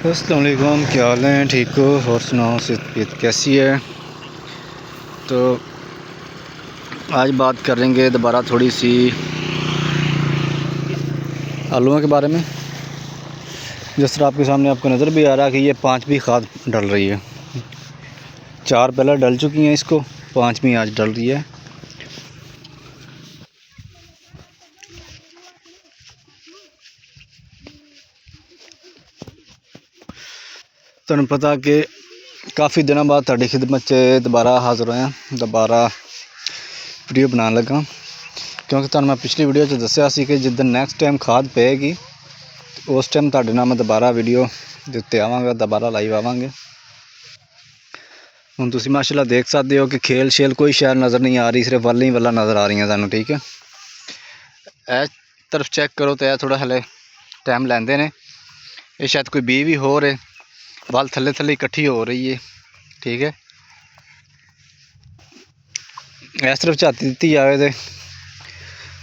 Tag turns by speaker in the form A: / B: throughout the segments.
A: अस्सलाम वालेकुम, क्या हाल है? ठीक हो? और सुनाओ, सेहत कैसी है? तो आज बात करेंगे दोबारा थोड़ी सी आलूओं के बारे में। जिस तरह आपके सामने आपको नज़र भी आ रहा है कि ये 5वीं खाद डल रही है। 4 पहले डल चुकी हैं, इसको 5वीं आज डल रही है। तुहानू पता कि काफ़ी दिनों बाद तुहाडी खिदमत च दोबारा हाज़र होया, दोबारा वीडियो बनाने लगा, क्योंकि तुहानू मैं पिछली वीडियो च दस्सिया सी कि जिस दिन नैक्सट टाइम खाद पेगी उस टाइम तुहाडे नाल मैं दोबारा वीडियो दे उत्ते आवांगा, दोबारा लाइव आवांगे। हुण तुसीं माशाअल्लाह देख सकते हो कि खेल शेल कोई शैल नज़र नहीं आ रही, सिर्फ वल्लां ही वल्लां नज़र आ रही हैं सानू। ठीक है, ए तरफ चेक करो तो यह थोड़ा हले टाइम लैंदे ने, ये शायद कोई बी भी हो रहे वल थले थले इकट्ठी हो रही है। ठीक है, इस तरफ झाती दी जाए तो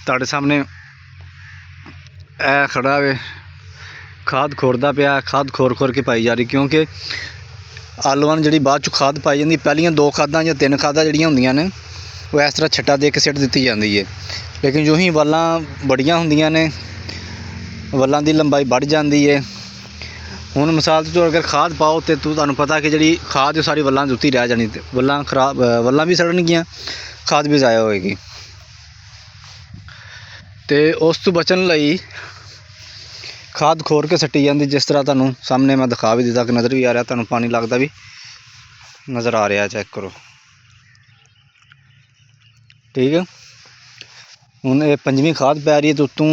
A: तुहाडे सामने ए खड़ा वे खाद खोरदा पिया, खाद खोर खोर के पाई जा रही, क्योंकि आलूआं जी बाद चो खाद पाई जाती। पहलियां 2 खादां या 3 खादां जिहड़ियां हुंदियां ने वो इस तरह छट्टा दे के सिट दित्ती जाती है, लेकिन जो ही वल्लां बड़ियां हुंदियां ने वल्लां दी लंबाई बढ़ जाती है। हुण मिसाल तो अगर खाद पाओ तो तुहानू पता कि जी खाद है सारी वल्लां दे उत्ते रह जानी, वल्लां खराब वल्लां भी सड़नगियां, खाद भी ज़ाया होएगी। तो उस तो बचन लई खाद खोर के सट्टी जाती, जिस तरह तुहानू सामने मैं दिखा भी दिता कि नज़र भी आ रहा, तुहानू पानी लगता भी नज़र आ रहा, चेक करो। ठीक है, हुण ये 5वीं खाद पै रही है, तो उत्तों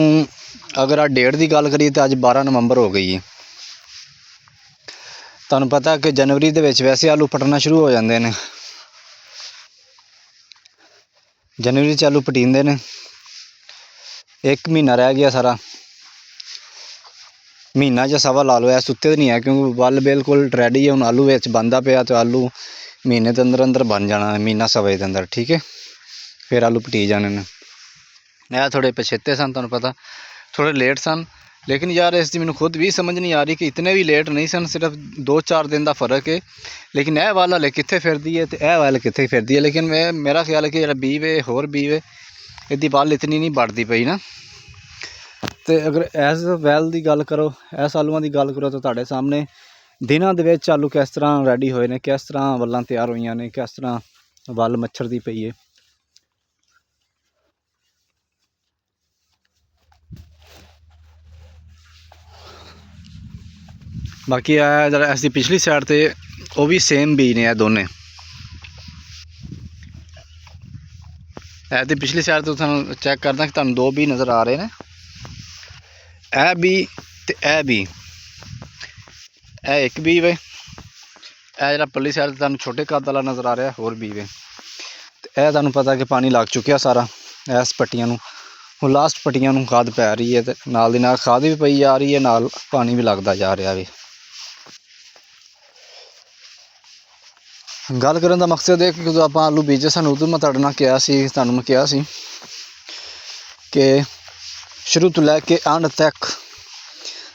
A: अगर आ डेट की गल करिए तो अज 12 नवंबर हो गई है। तुहानू पता कि जनवरी दे विच वैसे आलू पटना शुरू हो जाते हैं, जनवरी च आलू पटींदे ने। 1 महीना रह गया सारा, महीना या सवा ला लो, ऐ सुत्ते तो नहीं है, क्योंकि वल बिल्कुल रेडी है। हुण आलू विच बनदा पिया, तो आलू महीने के अंदर अंदर बन जाना, महीना सवे के अंदर। ठीक है, फिर आलू पटी जाने ने। यह थोड़े पछेते सन, तुहानू पता थोड़े लेट सन, लेकिन यार इसकी मैनू खुद भी समझ नहीं आ रही कि इतने भी लेट नहीं सन, सिर्फ 2-4 दिन का फर्क है। लेकिन यह वाल हले कित्थे फिरदी है तो यह वाल कित्थे फिरदी है, लेकिन मेरा ख्याल है कि जो बी वे होर बी वे इसकी वल इतनी नहीं बढ़ती पई ना। तो अगर इस वैल की गल करो, इस आलूआं की गल करो, तो तुहाडे सामने दिनां दे विच आलू किस तरह रेडी होए ने, किस तरह वल्लां तैयार होईयां ने, किस तरह वल मच्छर दी पई है। बाकी जरा इसकी पिछली साइड तो वह भी सेम बीज ने, दोनों ऐसी पिछली साइड तो तुहानू चेक करदा कि तुहानू 2 बी नज़र आ रहे हैं, ए बी ते ए बी, एक बी वे, जरा पल्ली साइड तुहानू छोटे कद वाला नज़र आ रहा है होर बी वे। तो यह तुहानू पता कि पानी लग चुकिया सारा इस पट्टियां नू, हुण लास्ट पट्टियां नू खाद पै रही है, तो नाल दी नाल खाद भी पई जा रही है, नाल पानी भी लगता जा रहा है। गल करने का मकसद है कि जो आप आलू बीजे सन उदों मैं तुहाडे नाल कहा सी, तुहानू मैं कहा सी कि शुरू तो लैके एंड तक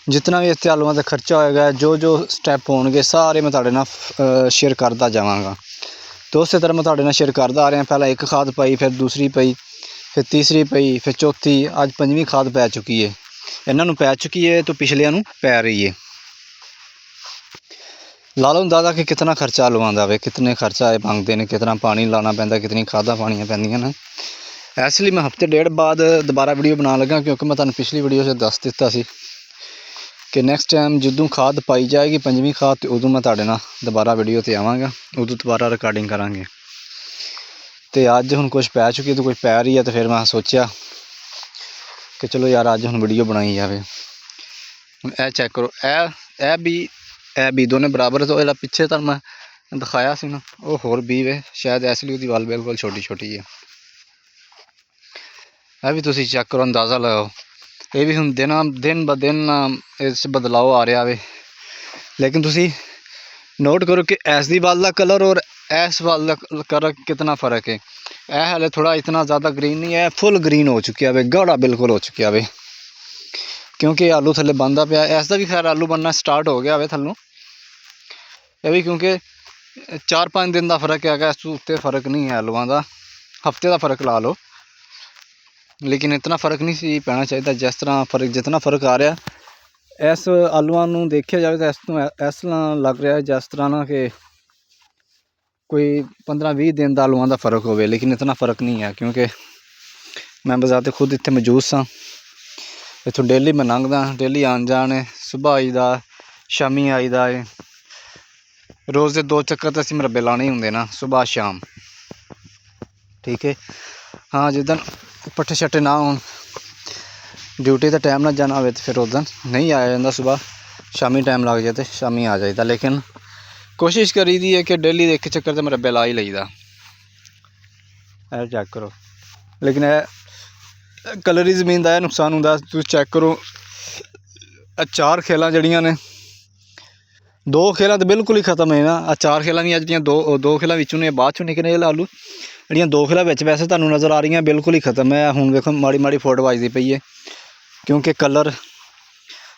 A: जितना भी इत्थे आलूआं का खर्चा होएगा, जो जो स्टैप होणगे सारे मैं तुहाडे नाल शेयर करता जावांगा। तो उस तरह मैं तुहाडे नाल शेयर करता आ रहा। पहले 1 खाद पाई, फिर दूसरी पई, फिर तीसरी पई, फिर चौथी, अज 5वीं खाद पै चुकी है। इन्हां नूं पै चुकी है तो पिछलियां नूं पै रही है। ला लो अंदाज़ा कि कितना खर्चा आलूआं दा वे, कितने खर्चा मंगते हैं, कितना पानी लाना पैंदा, कितनी खादां पानियां पैंदियां ने। इसलिए मैं हफ्ते डेढ़ बाद दोबारा वीडियो बना लगा, क्योंकि मैं तुहानू पिछली वीडियो से दस दिता सी कि नैक्सट टाइम जदों खाद पाई जाएगी 5वीं खाद, तो उदों मैं तुहाडे नाल दोबारा वीडियो ते आवांगा, उदों दोबारा रिकॉर्डिंग करांगे। तो अज हुण कुछ पै चुकी तो कुछ पै रही है, तो फिर मैं सोचा कि चलो यार अज हुण वीडियो बनाई जाए। हुण ए चेक करो, ए बी दोनों बराबर, तो जो पिछे तुहानू मैं दिखाया सी ना वो होर बी वे, शायद इसलिए उसकी वल बिल्कुल छोटी छोटी है। यह भी तुसीं चेक करो, अंदाज़ा लगाओ, ये भी हुण दिन ब दिन इस बदलाव आ रहा वे। लेकिन तुसीं नोट करो कि ऐस दी वल का कलर और इस वल का कलर कितना फ़र्क है। यह हाले थोड़ा इतना ज़्यादा ग्रीन नहीं है, फुल ग्रीन हो चुकी है, गाढ़ा बिल्कुल हो चुका है। ਕਿਉਂਕਿ ਆਲੂ ਥੱਲੇ ਬਣਦਾ ਪਿਆ। ਇਸ ਦਾ ਵੀ ਖੈਰ ਆਲੂ ਬਣਨਾ ਸਟਾਰਟ ਹੋ ਗਿਆ ਹੋਵੇ ਥੱਲੋਂ। ਇਹ ਵੀ ਕਿਉਂਕਿ 4-5 ਦਿਨ ਦਾ ਫਰਕ ਹੈਗਾ, ਇਸ ਤੋਂ ਉੱਤੇ ਫਰਕ ਨਹੀਂ ਹੈ ਆਲੂਆਂ ਦਾ, ਹਫਤੇ ਦਾ ਫਰਕ ਲਾ ਲਓ। ਲੇਕਿਨ ਇਤਨਾ ਫਰਕ ਨਹੀਂ ਸੀ ਪੈਣਾ ਚਾਹੀਦਾ ਜਿਸ ਤਰ੍ਹਾਂ ਜਿਤਨਾ ਫਰਕ ਆ ਰਿਹਾ। ਇਸ ਆਲੂਆਂ ਨੂੰ ਦੇਖਿਆ ਜਾਵੇ ਤਾਂ ਇਸ ਤਰ੍ਹਾਂ ਲੱਗ ਰਿਹਾ ਜਿਸ ਤਰ੍ਹਾਂ ਨਾ ਕਿ ਕੋਈ 15-20 ਦਿਨ ਦਾ ਆਲੂਆਂ ਦਾ ਫਰਕ ਹੋਵੇ, ਲੇਕਿਨ ਇਤਨਾ ਫਰਕ ਨਹੀਂ ਹੈ ਕਿਉਂਕਿ ਮੈਂ ਬਜ਼ਾਤੇ ਖੁਦ ਇੱਥੇ ਮੌਜੂਦ ਸਾਂ। ਇੱਥੋਂ ਡੇਲੀ ਮੈਂ ਲੰਘਦਾ, ਡੇਲੀ ਆਉਣ ਜਾਣ ਹੈ, ਸੁਬਾਹ ਆਈਦਾ ਸ਼ਾਮੀ ਆਈਦਾ ਹੈ। ਰੋਜ਼ ਦੇ 2 ਚੱਕਰ ਤਾਂ ਅਸੀਂ ਮਰੱਬੇ ਲਾਉਣੇ ਹੀ ਹੁੰਦੇ ਨਾ, ਸੁਬਾਹ ਸ਼ਾਮ। ਠੀਕ ਹੈ। ਹਾਂ, ਜਿੱਦਣ ਪੱਠੇ ਛੱਟੇ ਨਾ ਹੋਣ, ਡਿਊਟੀ ਦਾ ਟਾਈਮ ਨਾਲ ਜਾਣਾ ਹੋਵੇ ਤਾਂ ਫਿਰ ਉਦੋਂ ਨਹੀਂ ਆਇਆ ਜਾਂਦਾ। ਸੁਬਾਹ ਸ਼ਾਮੀ ਟਾਈਮ ਲੱਗ ਜਾਏ ਤਾਂ ਸ਼ਾਮੀ ਆ ਜਾਈਦਾ, ਲੇਕਿਨ ਕੋਸ਼ਿਸ਼ ਕਰੀ ਦੀ ਹੈ ਕਿ ਡੇਲੀ ਦੇ 1 ਚੱਕਰ ਤਾਂ ਮਰੱਬੇ ਲਾ ਹੀ ਲਈਦਾ। ਇਹ ਚੈੱਕ ਕਰੋ। ਲੇਕਿਨ ਇਹ ਕਲਰੀ ਜ਼ਮੀਨ ਦਾ ਇਹ ਨੁਕਸਾਨ ਹੁੰਦਾ, ਤੁਸੀਂ ਚੈੱਕ ਕਰੋ। ਇਹ 4 ਖੇਲਾਂ ਜਿਹੜੀਆਂ ਨੇ, 2 ਖੇਲਾਂ ਤਾਂ ਬਿਲਕੁਲ ਹੀ ਖਤਮ ਹੈ ਨਾ। ਆ 4 ਖੇਲਾਂ ਦੀਆਂ ਜਿਹੜੀਆਂ ਦੋ ਖੇਲਾਂ ਵਿੱਚੋਂ ਨੇ, ਬਾਅਦ ਚੋਂ ਨਿਕਲੇ ਆਲੂ। ਜਿਹੜੀਆਂ 2 ਖੇਲਾਂ ਵਿੱਚ ਵੈਸੇ ਤੁਹਾਨੂੰ ਨਜ਼ਰ ਆ ਰਹੀਆਂ ਬਿਲਕੁਲ ਹੀ ਖਤਮ ਹੈ। ਹੁਣ ਵੇਖੋ ਮਾੜੀ ਮਾੜੀ ਫੋਟੋ ਵੱਜਦੀ ਪਈ ਹੈ ਕਿਉਂਕਿ ਕਲਰ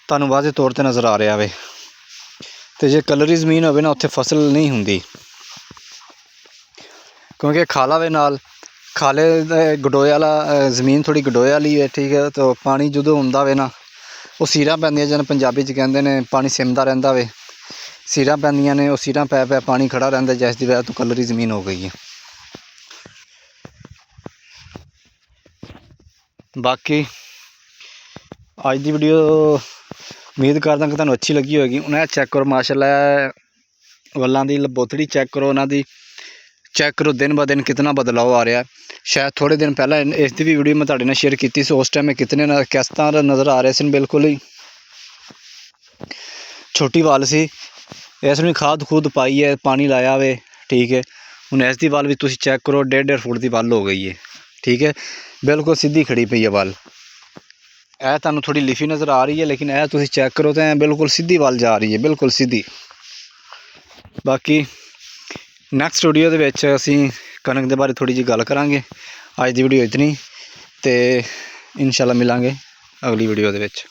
A: ਤੁਹਾਨੂੰ ਵਾਜ਼ੇ ਤੌਰ 'ਤੇ ਨਜ਼ਰ ਆ ਰਿਹਾ ਵੇ। ਅਤੇ ਜੇ ਕਲਰੀ ਜ਼ਮੀਨ ਹੋਵੇ ਨਾ, ਉੱਥੇ ਫਸਲ ਨਹੀਂ ਹੁੰਦੀ ਕਿਉਂਕਿ ਖਾਲਾ ਵੇ ਨਾਲ। ਖਾਲੇ ਗਡੋਏ ਵਾਲਾ ਜ਼ਮੀਨ ਥੋੜ੍ਹੀ ਗਡੋਏ ਵਾਲੀ ਹੈ। ਠੀਕ ਹੈ। ਤਾਂ ਪਾਣੀ ਜਦੋਂ ਹੁੰਦਾ ਵੇ ਨਾ, ਉਹ ਸੀਰਾਂ ਪੈਂਦੀਆਂ, ਜਿਹਨੂੰ ਪੰਜਾਬੀ 'ਚ ਕਹਿੰਦੇ ਨੇ ਪਾਣੀ ਸਿਮਦਾ ਰਹਿੰਦਾ ਵੇ। ਸੀਰਾਂ ਪੈਂਦੀਆਂ ਨੇ, ਉਹ ਸੀਰਾਂ ਪੈ ਪਾਣੀ ਖੜਾ ਰਹਿੰਦਾ, ਜਿਸ ਦੀ ਵਜ੍ਹਾ ਤੋਂ ਕਲਰੀ ਜ਼ਮੀਨ ਹੋ ਗਈ ਹੈ। ਬਾਕੀ ਅੱਜ ਦੀ ਵੀਡੀਓ ਉਮੀਦ ਕਰਦਾ ਕਿ ਤੁਹਾਨੂੰ ਅੱਛੀ ਲੱਗੀ ਹੋਏਗੀ। ਹੁਣ ਇਹ ਚੈੱਕ ਕਰੋ, ਮਾਸ਼ਾਅੱਲਾ ਵੱਲਾਂ ਦੀ ਲਬੋਤੜੀ ਚੈੱਕ ਕਰੋ, ਉਹਨਾਂ ਦੀ ਚੈੱਕ ਕਰੋ, ਦਿਨ ਬ ਦਿਨ ਕਿਤਨਾ ਬਦਲਾਅ ਆ ਰਿਹਾ। ਸ਼ਾਇਦ ਥੋੜ੍ਹੇ ਦਿਨ ਪਹਿਲਾਂ ਇਸ ਦੀ ਵੀ ਵੀਡੀਓ ਮੈਂ ਤੁਹਾਡੇ ਨਾਲ ਸ਼ੇਅਰ ਕੀਤੀ ਸੀ। ਉਸ ਟਾਈਮ ਮੈਂ ਕਿਸ ਤਰ੍ਹਾਂ ਨਜ਼ਰ ਆ ਰਹੇ ਸਨ, ਬਿਲਕੁਲ ਹੀ ਛੋਟੀ ਵੱਲ ਸੀ। ਇਸ ਨੂੰ ਖਾਦ ਖੂਦ ਪਾਈ ਹੈ, ਪਾਣੀ ਲਾਇਆ ਵੇ। ਠੀਕ ਹੈ। ਹੁਣ ਇਸ ਦੀ ਵੱਲ ਵੀ ਤੁਸੀਂ ਚੈੱਕ ਕਰੋ, 1.5 ਫੁੱਟ ਦੀ ਵੱਲ ਹੋ ਗਈ ਹੈ। ਠੀਕ ਹੈ। ਬਿਲਕੁਲ ਸਿੱਧੀ ਖੜੀ ਪਈ ਹੈ ਵੱਲ। ਇਹ ਤੁਹਾਨੂੰ ਥੋੜ੍ਹੀ ਲਿਫੀ ਨਜ਼ਰ ਆ ਰਹੀ ਹੈ, ਲੇਕਿਨ ਇਹ ਤੁਸੀਂ ਚੈੱਕ ਕਰੋ ਤਾਂ ਬਿਲਕੁਲ ਸਿੱਧੀ ਵੱਲ ਜਾ ਰਹੀ ਹੈ, ਬਿਲਕੁਲ ਸਿੱਧੀ। ਬਾਕੀ ਨੈਕਸਟ ਵੀਡੀਓ ਦੇ ਵਿੱਚ ਅਸੀਂ ਕਣਕ ਦੇ ਬਾਰੇ ਥੋੜ੍ਹੀ ਜਿਹੀ ਗੱਲ ਕਰਾਂਗੇ। ਅੱਜ ਦੀ ਵੀਡੀਓ ਇਤਨੀ, ਅਤੇ ਇਨਸ਼ਾਅੱਲਾ ਮਿਲਾਂਗੇ ਅਗਲੀ ਵੀਡੀਓ ਦੇ ਵਿੱਚ।